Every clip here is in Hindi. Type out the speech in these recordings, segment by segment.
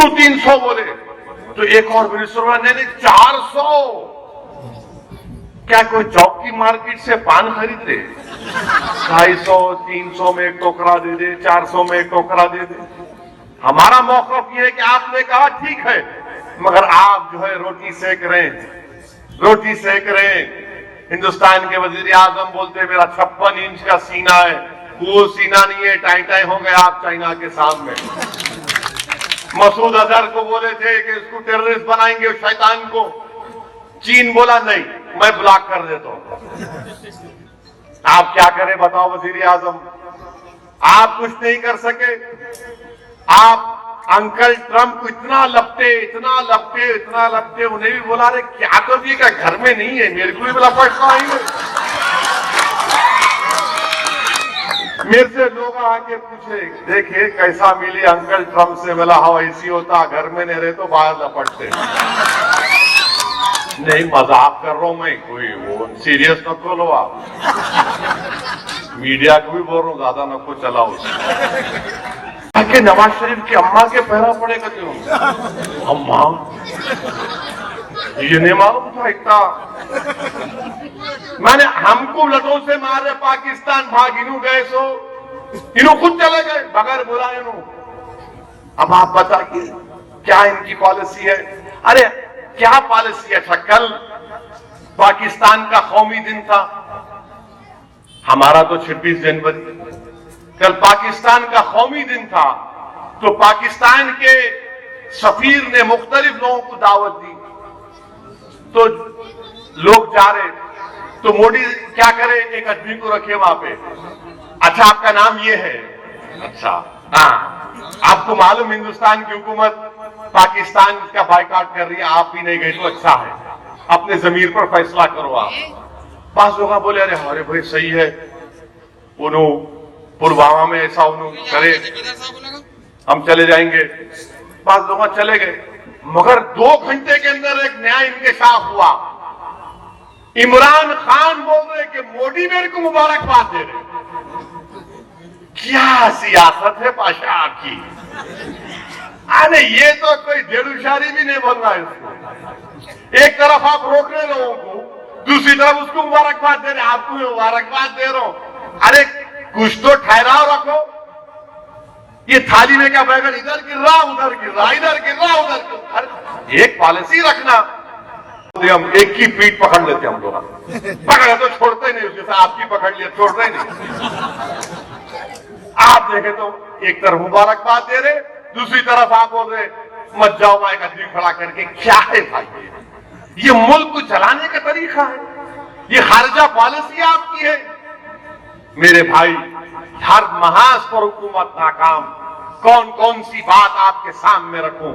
क्यों 300 बोले? तो एक और मिनिस्टर बोला नहीं 400। क्या कोई चौक की मार्केट से पान खरीदते? 250, 300 में एक टोकरा दे दे, 400 में एक टोकरा दे दे। हमारा मौक़िफ़ ये है कि आपने कहा ठीक है, मगर आप जो है रोटी सेक रहे हैं, रोटी सेक रहे हैं। हिंदुस्तान के वजीर आजम बोलते मेरा 56 इंच का सीना है, वो सीना नहीं है, टाई टाई हो गए आप चाइना के सामने। मसूद अजहर को बोले थे कि इसको टेररिस्ट बनाएंगे शैतान को, चीन बोला नहीं मैं ब्लॉक कर देता हूं। आप क्या करें बताओ वजीर आजम, आप कुछ नहीं कर सके। आप अंकल ट्रंप को इतना लपटे, इतना लपटे, इतना लपटे, उन्हें भी बोला रे क्या तो भी क्या घर में नहीं है, मेरे को भी लपटना ही। मेरे से लोग आके पूछे देखे कैसा मिली अंकल ट्रंप से, मिला हाँ ऐसी होता, घर में नहीं रहे तो बाहर लपटते। नहीं मजाक कर रहा हूं मैं, कोई वो सीरियस न खोलो आप। मीडिया को भी बोल रहा हूं ज्यादा न को चलाओ। कि नवाज शरीफ की अम्मा के पहरा पड़ेगा क्यों? अम्मा ये नहीं मालूम था इतना। मैंने हमको लटों से मारे पाकिस्तान, भाग इनू गए सो इनू खुद चले गए बगैर बुलाए इनू। अब आप बताइए क्या इनकी पॉलिसी है? अरे क्या पॉलिसी है? कल पाकिस्तान का कौमी दिन था, हमारा तो 26 जनवरी। कल पाकिस्तान का कौमी दिन था, तो पाकिस्तान के सफीर ने मुख्तलिफ लोगों को दावत दी, तो लोग जा रहे, तो मोदी क्या करे, एक आदमी को रखे वहां पे। अच्छा आपका नाम ये है? अच्छा हाँ, आपको मालूम हिंदुस्तान की हुकूमत पाकिस्तान का बायकॉट कर रही है, आप भी नहीं गए तो अच्छा है, अपने जमीर पर फैसला करो आप। पांच लोग बोले अरे भाई सही है, उन्होंने पुलवामा में ऐसा उन्होंने करे, हम चले जाएंगे। 5 लोग चले गए, मगर 2 घंटे के अंदर एक नया इंकशाफ हुआ। इमरान खान बोल रहे कि मोदी मेरे को मुबारकबाद दे रहे। क्या सियासत है पाशा आपकी? अरे ये तो कोई देरुशारी भी नहीं बोल रहा है इसको। एक तरफ आप रोक रहे लोगों को, दूसरी तरफ उसको मुबारकबाद दे रहे, आपको मुबारकबाद दे रहा हूं। अरे कुछ तो ठहराव रखो। ये थाली में क्या बैगन इधर गिर रहा, उधर गिर रहा, इधर गिर रहा, उधर गिर रहा। एक पॉलिसी रखना। हम एक की पीठ पकड़ लेते हम लोग, पकड़ा तो छोड़ते नहीं, उसके साथ आपकी पकड़ लिया छोड़ते नहीं। आप देखे तो एक तरफ मुबारकबाद दे रहे, दूसरी तरफ आप बोल रहे मत जाओ, मैं आदमी खड़ा करके। क्या है भाई, ये मुल्क को चलाने का तरीका है? ये खारजा पॉलिसी आपकी है? मेरे भाई हर महाज पर हुकूमत नाकाम। कौन कौन सी बात आपके सामने रखूं?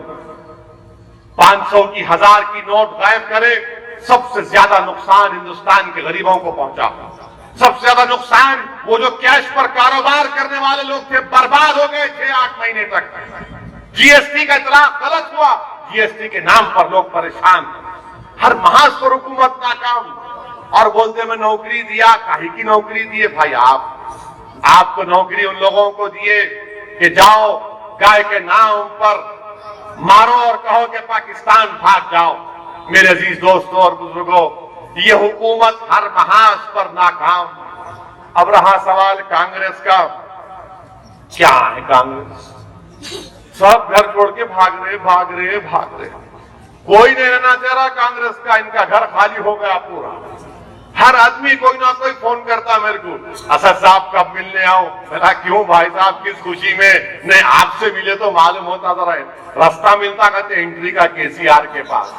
500 की 1000 की नोट गायब करे, सबसे ज्यादा नुकसान हिंदुस्तान के गरीबों को पहुंचा। सबसे ज्यादा नुकसान वो जो कैश पर कारोबार करने वाले लोग थे, बर्बाद हो गए 6-8 महीने तक। जीएसटी का इतलाक गलत हुआ, जीएसटी के नाम पर लोग परेशान। हर महाज पर हुकूमत नाकाम। और बोलते मैं नौकरी दिया, काहे की नौकरी दिए भाई? आप तो नौकरी उन लोगों को दिए कि जाओ गाय के नाम पर मारो और कहो कि पाकिस्तान भाग जाओ। मेरे अजीज दोस्तों और बुजुर्गों, ये हुकूमत हर महाज पर नाकाम। अब रहा सवाल कांग्रेस का, क्या है कांग्रेस? सब घर छोड़ के भाग रहे, भाग रहे, भाग रहे। कोई नहीं रहना चाह रहा कांग्रेस का, इनका घर खाली हो गया पूरा। हर आदमी कोई ना कोई फोन करता मेरे को, असद साहब कब मिलने आओ? मेरा क्यों भाई साहब, किस खुशी में? नहीं आपसे मिले तो मालूम होता जरा, रास्ता मिलता कहते एंट्री का केसीआर के पास।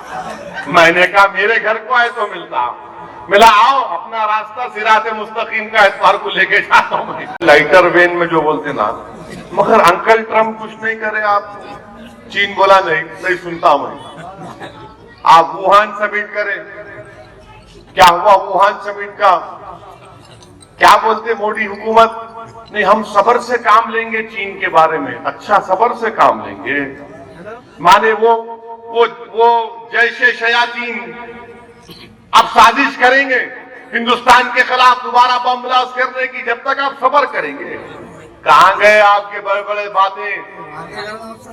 मैंने कहा मेरे घर को आए तो मिलता। मिला आओ, अपना रास्ता सिराते मुस्तकीम का इतवार को लेके जाता हूं मैं, लाइटर वेन में जो बोलते ना। मगर अंकल ट्रंप कुछ नहीं करे आप। चीन बोला नहीं सुनता मैं। आप वुहान समिट करें, क्या हुआ वुहान समिट का? क्या बोलते मोदी हुकूमत? नहीं हम सब्र से काम लेंगे चीन के बारे में। अच्छा सब्र से काम लेंगे, माने वो जैसे शयातीन अब साजिश करेंगे हिंदुस्तान के खिलाफ दोबारा बम ब्लास्ट करने की। जब तक आप सब्र करेंगे, कहां गए आपके बड़े बड़े बातें?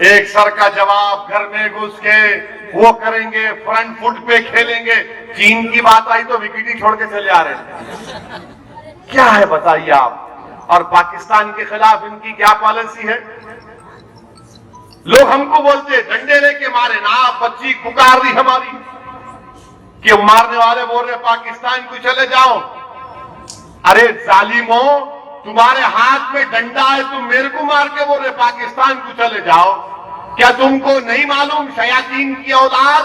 एक सर का जवाब घर में घुस के वो करेंगे, फ्रंट फुट पे खेलेंगे। चीन की बात आई तो विकेट ही छोड़ के चले आ रहे हैं। क्या है बताइए आप? और पाकिस्तान के खिलाफ इनकी क्या पॉलिसी है? लोग हमको बोलते डंडे लेके मारे ना, बच्ची पुकार रही हमारी कि मारने वाले बोल रहे पाकिस्तान को चले जाओ। अरे जालिमो, तुम्हारे हाथ में डंडा है, तुम मेरे को मार के बोल रहे पाकिस्तान को चले जाओ। क्या तुमको नहीं मालूम शयातीन की औलाद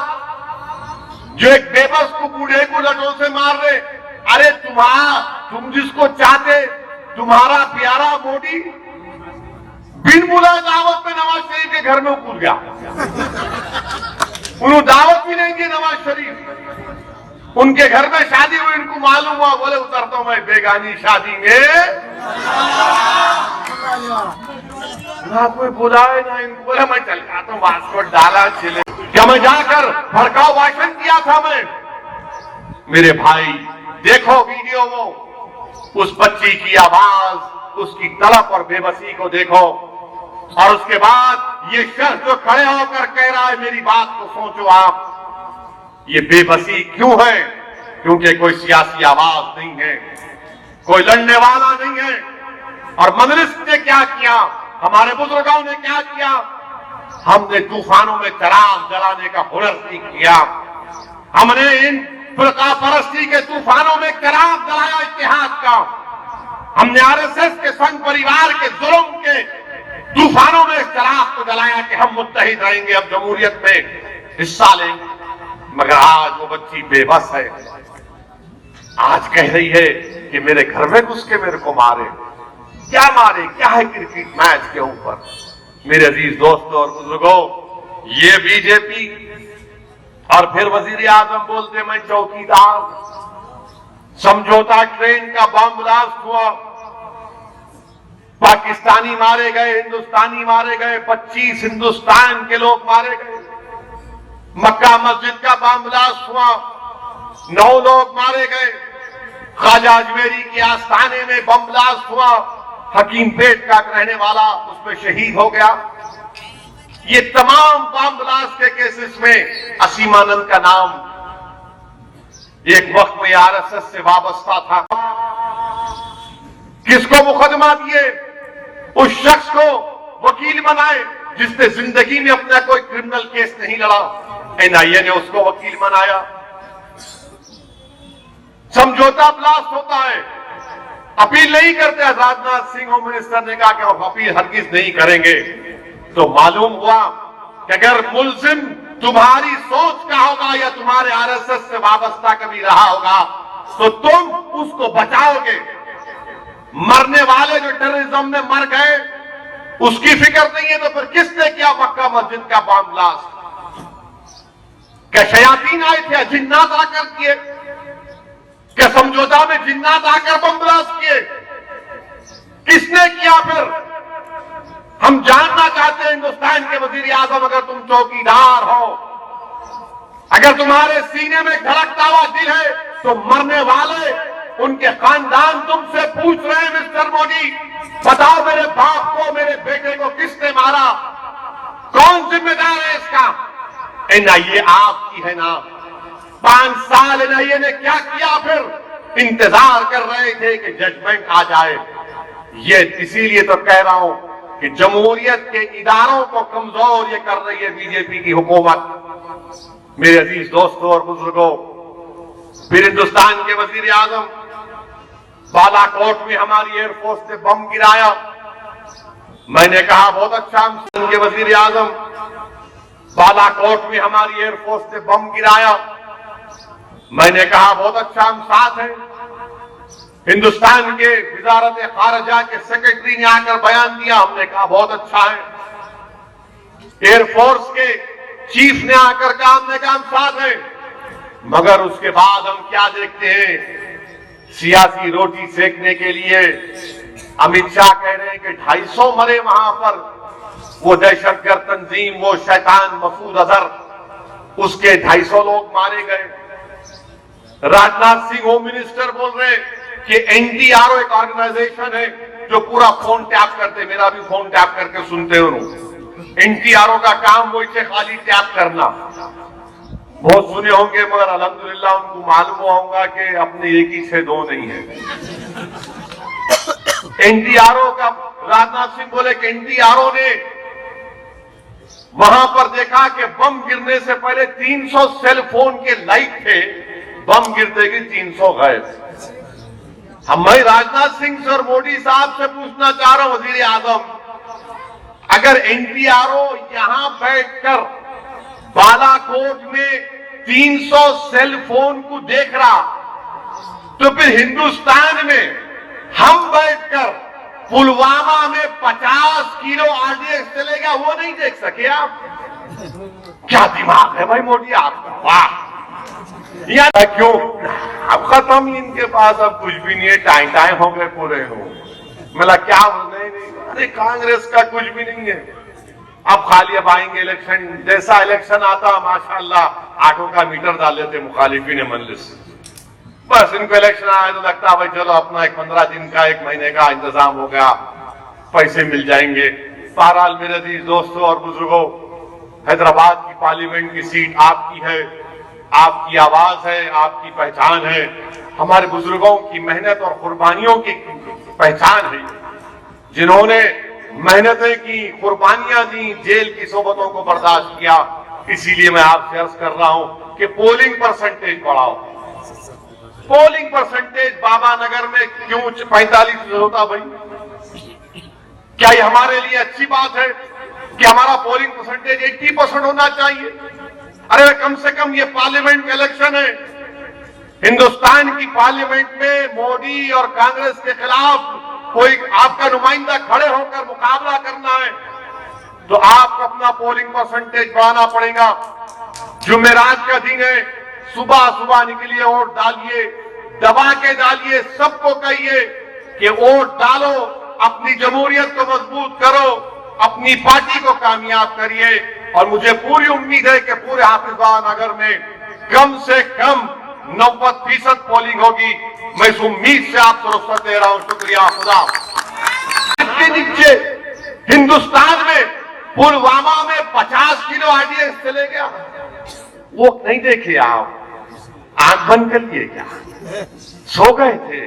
जो एक बेबस को बूढ़े को लटों से मार रहे? अरे तुम जिसको चाहते, तुम्हारा प्यारा मोदी बिन बुलाए दावत में नवाज शरीफ के घर में कूद गया। उन्होंने दावत भी नहीं दी नवाज शरीफ। उनके घर में शादी हुई, इनको मालूम हुआ, बोले उतरता हूं मैं बेगानी शादी में। ना कोई बुलाए ना इनको, बोले मैं चल जाता हूं, पासपोर्ट डाला चले। क्या मैं जाकर भड़काऊ भाषण किया था मैं? मेरे भाई देखो वीडियो, वो उस बच्ची की आवाज, उसकी तड़प और बेबसी को देखो। और उसके बाद ये शख्स जो खड़े होकर कह रहा है, मेरी बात को सोचो आप, ये बेबसी क्यों है? क्योंकि कोई सियासी आवाज नहीं है, कोई लड़ने वाला नहीं है। और मजलिस ने क्या किया, हमारे बुजुर्गों ने क्या किया? हमने तूफानों में चिराग जलाने का हुनर सीख लिया। हमने इन फिरका परस्ती के तूफानों में चिराग जलाया इतिहास का। हमने आरएसएस के संघ परिवार के जुल्म के तूफानों में चिराग को जलाया कि हम मुत्तहिद रहेंगे, अब जमहूरियत में हिस्सा लेंगे। मगर आज वो बच्ची बेबस है, आज कह रही है कि मेरे घर में घुस के मेरे को मारे। क्या मारे? क्या है क्रिकेट मैच के ऊपर? मेरे अजीज दोस्तों और बुजुर्गों, ये बीजेपी और फिर वजीर आजम बोलते मैं चौकीदार। समझौता ट्रेन का बम ब्लास्ट हुआ, पाकिस्तानी मारे गए, हिंदुस्तानी मारे गए, 25 हिंदुस्तान के लोग मारे गए। मक्का मस्जिद का बम ब्लास्ट हुआ, 9 लोग मारे गए। ख्वाजा अजमेरी के आस्थाने में बम ब्लास्ट हुआ, हकीम पेट का रहने वाला उसमें शहीद हो गया। ये तमाम बम ब्लास्ट के केसेस में असीमानंद का नाम एक वक्त में आरएसएस से वाबस्ता था। किसको मुकदमा दिए? उस शख्स को वकील बनाए जिसने जिंदगी में अपना कोई क्रिमिनल केस नहीं लड़ा। एनआईए ने उसको वकील बनाया। समझौता ब्लास्ट होता है, अपील नहीं करते। राजनाथ सिंह होम मिनिस्टर ने कहा कि हम अपील हरगिज नहीं करेंगे। तो मालूम हुआ कि अगर मुल्जिम तुम्हारी सोच का होगा या तुम्हारे आरएसएस से वाबस्ता कभी रहा होगा तो तुम उसको बचाओगे। मरने वाले जो टेररिज्म में मर गए उसकी फिक्र नहीं है, तो फिर किसने किया मक्का मस्जिद का बम ब्लास्ट? क्या शयातीन आए थे? जिन्नात आकर किए? क्या समझौता में जिन्नात आकर बम ब्लास्ट किए? किसने किया? फिर हम जानना चाहते हैं हिंदुस्तान के वजीर आजम, अगर तुम चौकीदार हो, अगर तुम्हारे सीने में धड़कता हुआ दिल है, तो मरने वाले उनके खानदान तुमसे पूछ रहे हैं मिस्टर मोदी, बताओ मेरे बाप को, मेरे बेटे को किसने मारा? कौन जिम्मेदार है इसका? एनआईए आपकी है ना। 5 साल एनआईए ने क्या किया? फिर इंतजार कर रहे थे कि जजमेंट आ जाए। ये इसीलिए तो कह रहा हूं कि जमहूरियत के इदारों को कमजोर ये कर रही है बीजेपी की हुकूमत। मेरे अजीज दोस्तों और बुजुर्गों, फिर हिंदुस्तान के वजीर आजम बालाकोट में हमारी एयरफोर्स ने बम गिराया। मैंने कहा बहुत अच्छा, हम के वजीर आजम बालाकोट में हमारी एयरफोर्स ने बम गिराया। मैंने कहा बहुत अच्छा, हम साथ हैं। हिंदुस्तान के वजारत खारजा के सेक्रेटरी ने आकर बयान दिया, हमने कहा बहुत अच्छा है। एयरफोर्स के चीफ ने आकर कहा, हमने कहा हम साथ हैं। मगर उसके बाद हम क्या देखते हैं? सियासी रोटी सेकने के लिए अमित शाह कह रहे हैं कि 250 मरे वहां पर, वो दहशतगर्द तंजीम, वो शैतान मसूद अजहर, उसके 250 लोग मारे गए। राजनाथ सिंह होम मिनिस्टर बोल रहे कि एनटीआरओ एक ऑर्गेनाइजेशन है जो पूरा फोन टैप करते, मेरा भी फोन टैप करके सुनते हो। एनटीआरओ का काम वो इसे खाली टैप करना। बहुत सुने होंगे मगर अल्हम्दुलिल्लाह उनको मालूम होगा कि अपने एक ही से दो नहीं है। एनटीआरओ का राजनाथ सिंह बोले कि एनटीआरओ ने वहां पर देखा कि बम गिरने से पहले 300 सेल फोन के लाइट थे, बम गिरते ही 300 गायब। मैं राजनाथ सिंह से और मोदी साहब से पूछना चाह रहा हूं, वजीर आजम, अगर एनटीआरओ यहां बैठकर बालाकोट में 300 सेल फोन को देख रहा, तो फिर हिंदुस्तान में हम बैठकर पुलवामा में 50 किलो आरडीएक्स चलेगा, वो नहीं देख सके आप? क्या दिमाग है भाई मोदी आपका, वाह। या क्यों अब खत्म ही इनके पास, अब कुछ भी नहीं है, टाइम टाइम हो गए पूरे हो। मतलब क्या नहीं, अरे कांग्रेस का कुछ भी नहीं है। अब खाली अब आएंगे इलेक्शन, जैसा इलेक्शन आता माशाल्लाह ऑटो का मीटर डाल देते मुखालिफिन मजलिस। बस इनको इलेक्शन आया तो लगता है भाई चलो अपना एक 15 दिन का 1 महीने का इंतजाम हो गया, पैसे मिल जाएंगे। बहरहाल मेरे अजीज दोस्तों और बुजुर्गों, हैदराबाद की पार्लियामेंट की सीट आपकी है, आपकी आवाज है, आपकी पहचान है, हमारे बुजुर्गों की मेहनत और कुर्बानियों की पहचान है, जिन्होंने मेहनतें की, कुर्बानियां दी, जेल की सोबतों को बर्दाश्त किया। इसीलिए मैं आपसे अर्ज कर रहा हूं कि पोलिंग परसेंटेज बढ़ाओ। पोलिंग परसेंटेज बाबा नगर में क्यों 45 होता भाई? क्या ये हमारे लिए अच्छी बात है कि हमारा पोलिंग परसेंटेज 80% होना चाहिए? अरे कम से कम ये पार्लियामेंट का इलेक्शन है, हिंदुस्तान की पार्लियामेंट में मोदी और कांग्रेस के खिलाफ कोई आपका नुमाइंदा खड़े होकर मुकाबला करना है तो आपको अपना पोलिंग परसेंटेज बढ़ाना पड़ेगा। जुमेरात का दिन है, सुबह सुबह निकलिए, वोट डालिए, दबा के डालिए, सबको कहिए कि वोट डालो, अपनी जमहूरियत को मजबूत करो, अपनी पार्टी को कामयाब करिए। और मुझे पूरी उम्मीद है कि पूरे हाफिजाबाद नगर में कम से कम 90% पोलिंग होगी। मैं इस उम्मीद से आपको रुखसत दे रहा हूं। शुक्रिया खुदा। इसके नीचे हिंदुस्तान में पुलवामा में 50 किलो आरडीएक्स चले गया, वो नहीं देखे आप? आंख बंद कर लिए क्या? सो गए थे?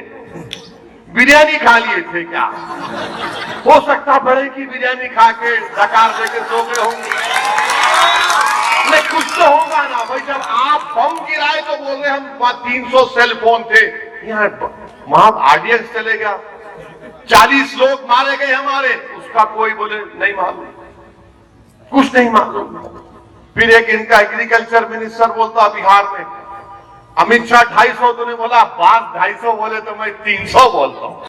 बिरयानी खा लिए थे क्या? हो सकता बड़े की बिरयानी खा के डकार देकर सो गए होंगे। नहीं कुछ तो होगा ना भाई। जब आप बम गिराए तो बोल रहे हम 300 सेल फोन थे, यहाँ वहां आरडीएक्स चले गया, 40 लोग मारे गए हमारे, उसका कोई बोले नहीं मालूम, कुछ नहीं मालूम। फिर एक इनका एग्रीकल्चर मिनिस्टर बोलता बिहार में, अमित शाह 250 तूने बोला, बात 250 बोले तो मैं 300 बोलता हूं।